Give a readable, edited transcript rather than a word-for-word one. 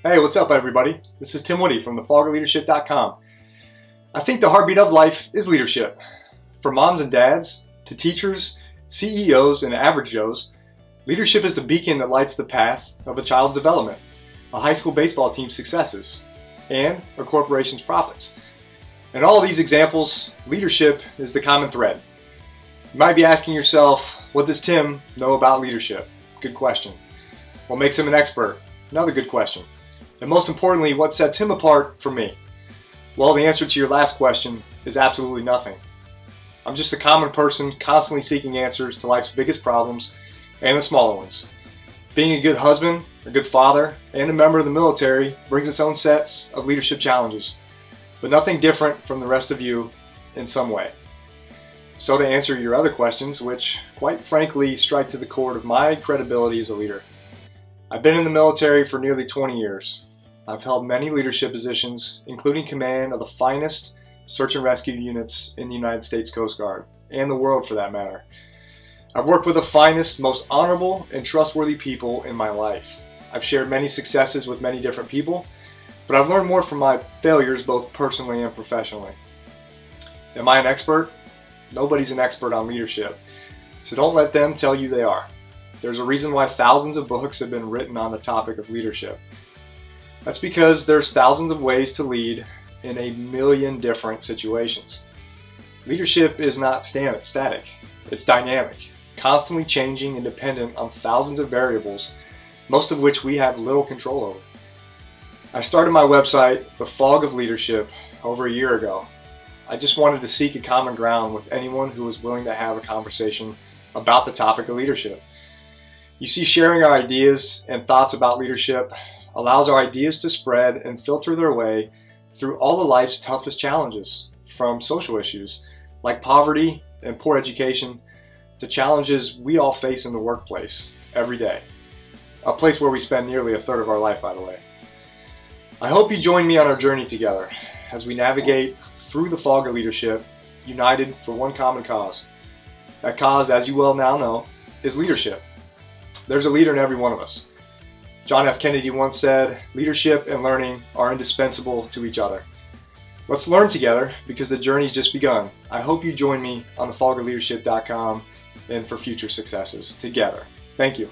Hey, what's up everybody? This is Tim Woody from thefogofleadership.com. I think the heartbeat of life is leadership. From moms and dads, to teachers, CEOs, and average Joes, leadership is the beacon that lights the path of a child's development, a high school baseball team's successes, and a corporation's profits. In all these examples, leadership is the common thread. You might be asking yourself, what does Tim know about leadership? Good question. What makes him an expert? Another good question. And most importantly, what sets him apart from me? Well, the answer to your last question is absolutely nothing. I'm just a common person constantly seeking answers to life's biggest problems and the smaller ones. Being a good husband, a good father, and a member of the military brings its own sets of leadership challenges, but nothing different from the rest of you in some way. So to answer your other questions, which quite frankly strike to the core of my credibility as a leader. I've been in the military for nearly 20 years. I've held many leadership positions, including command of the finest search and rescue units in the United States Coast Guard, and the world for that matter. I've worked with the finest, most honorable, and trustworthy people in my life. I've shared many successes with many different people, but I've learned more from my failures both personally and professionally. Am I an expert? Nobody's an expert on leadership, so don't let them tell you they are. There's a reason why thousands of books have been written on the topic of leadership. That's because there's thousands of ways to lead in a million different situations. Leadership is not static. It's dynamic, constantly changing and dependent on thousands of variables, most of which we have little control over. I started my website, The Fog of Leadership, over a year ago. I just wanted to seek a common ground with anyone who was willing to have a conversation about the topic of leadership. You see, sharing our ideas and thoughts about leadership allows our ideas to spread and filter their way through all of life's toughest challenges, from social issues like poverty and poor education to challenges we all face in the workplace every day, a place where we spend nearly a third of our life, by the way. I hope you join me on our journey together as we navigate through the fog of leadership, united for one common cause. That cause, as you well now know, is leadership. There's a leader in every one of us. John F. Kennedy once said, leadership and learning are indispensable to each other. Let's learn together because the journey's just begun. I hope you join me on thefogofleadership.com and for future successes together. Thank you.